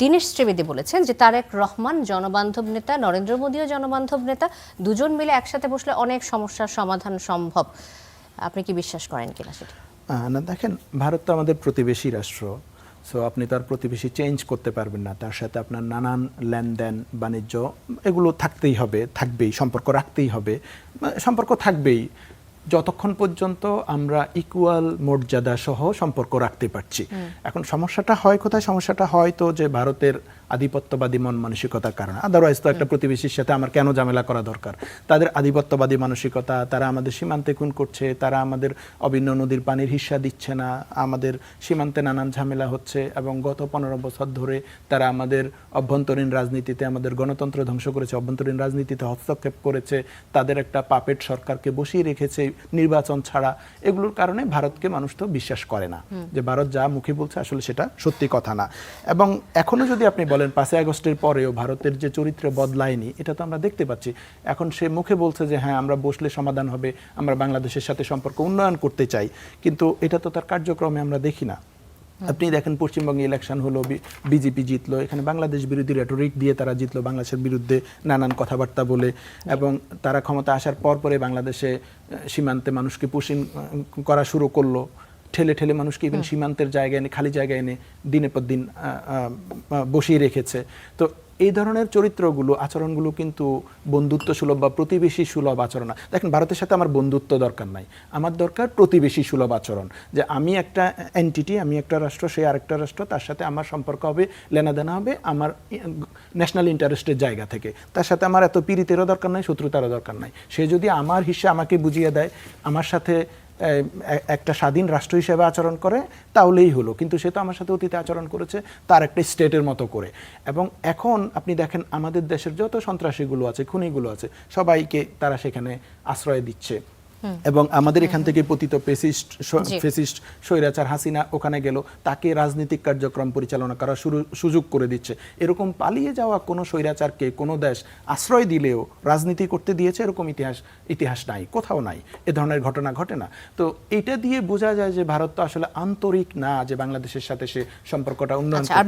দীনেশ ত্রিবেদী বলেছেন যে তারেক রহমান জনবান্ধব নেতা, নরেন্দ্র মোদীও জনবান্ধব নেতা, দুজন মিলে একসাথে বসলে অনেক সমস্যার সমাধান সম্ভব। আপনি কি বিশ্বাস করেন কিনা সেটা? না, দেখেন, ভারত তো আমাদের প্রতিবেশী রাষ্ট্র। সো আপনি তার প্রতিবেশী চেঞ্জ করতে পারবেন না। তার সাথে আপনার নানান লেনদেন, বাণিজ্য এগুলো থাকতেই হবে, থাকবেই, সম্পর্ক রাখতেই হবে, সম্পর্ক থাকবেই যতক্ষণ পর্যন্ত আমরা ইকুয়াল মর্যাদা সহ সম্পর্ক রাখতে পারছি। এখন সমস্যাটা হয় কোথায়? সমস্যাটা হয় তো যে ভারতের আধিপত্যবাদী মন মানসিকতার কারণে। আদারওয়াইজ তো একটা প্রতিবেশীর সাথে আমার কেন ঝামেলা করা দরকার? তাদের আধিপত্যবাদী মানসিকতা, তারা আমাদের সীমান্তে খুন করছে, তারা আমাদের অভিন্ন নদীর পানির হিস্সা দিচ্ছে না, আমাদের সীমান্তে নানান ঝামেলা হচ্ছে, এবং গত 15 বছর ধরে তারা আমাদের অভ্যন্তরীণ রাজনীতিতে, আমাদের গণতন্ত্র ধ্বংস করেছে, অভ্যন্তরীণ রাজনীতিতে হস্তক্ষেপ করেছে, তাদের একটা পাপেট সরকারকে বসিয়ে রেখেছে নির্বাচন ছাড়া। এগুলোর কারণে ভারতকে মানুষ তো বিশ্বাস করে না যে ভারত যা মুখে বলছে আসলে সেটা সত্যি কথা না। এবং এখনো যদি আপনি বলেন 5ই আগস্টের পরেও ভারতের যে চরিত্র বদলায়নি, এটা তো আমরা দেখতে পাচ্ছি। এখন সে মুখে বলছে যে হ্যাঁ, আমরা বসলে সমাধান হবে, আমরা বাংলাদেশের সাথে সম্পর্ক উন্নয়ন করতে চাই, কিন্তু এটা তো তার কার্যক্রমে আমরা দেখি না। আপনি দেখেন, পশ্চিমবঙ্গে ইলেকশন হলো, বিজেপি জিতলো, এখানে বাংলাদেশ বিরোধী রেটরিক দিয়ে তারা জিতলো, বাংলাদেশের বিরুদ্ধে নানান কথাবার্তা বলে, এবং তারা ক্ষমতা আসার পরে বাংলাদেশে সীমান্তে মানুষকে পুশিং করা শুরু করলো, ঠেলে ঠেলে মানুষকে ইভেন সীমান্তের জায়গায় এনে, খালি জায়গায় এনে দিনের পর দিন বসিয়ে রেখেছে। তো এই ধরনের চরিত্রগুলো, আচরণগুলো কিন্তু বন্ধুত্ব সুলভ বা প্রতিবেশী সুলভ আচরণ না। দেখেন, ভারতের সাথে আমার বন্ধুত্ব দরকার নাই, আমার দরকার প্রতিবেশী সুলভ আচরণ। যে আমি একটা এন্টিটি, আমি একটা রাষ্ট্র, সে আরেকটা রাষ্ট্র, তার সাথে আমার সম্পর্ক হবে, লেনাদেনা হবে আমার ন্যাশনাল ইন্টারেস্টের জায়গা থেকে। তার সাথে আমার এত পীড়িতেরও দরকার নাই, শত্রুতারও দরকার নাই। সে যদি আমার হিস্সা আমাকে বুঝিয়ে দেয়, আমার সাথে একটা স্বাধীন রাষ্ট্র হিসেবে আচরণ করে, তাহলেই হলো। কিন্তু সে তো আমার সাথে অতীতে আচরণ করেছে তার একটা স্টেটের মতো করে। এবং এখন আপনি দেখেন, আমাদের দেশের যত সন্ত্রাসীগুলো আছে, খুনিগুলো আছে, সবাইকে তারা সেখানে আশ্রয় দিচ্ছে। এবং আমাদের এখান থেকে পতিত ফেসিস্ট স্বৈরাচার হাসিনা ওখানে গেল, তাকে রাজনৈতিক কার্যক্রম পরিচালনা করার সুযোগ করে দিচ্ছে। এরকম পালিয়ে যাওয়া কোনো স্বৈরাচারকে কোনো দেশ আশ্রয় দিলেও রাজনীতি করতে দিয়েছে এরকম ইতিহাস নাই, কোথাও নাই, এ ধরনের ঘটনা ঘটে না। তো এটা দিয়ে বোঝা যায় যে ভারত তো আসলে আন্তরিক না, যে বাংলাদেশের সাথে সে সম্পর্কটা উন্নয়ন করতে চায়।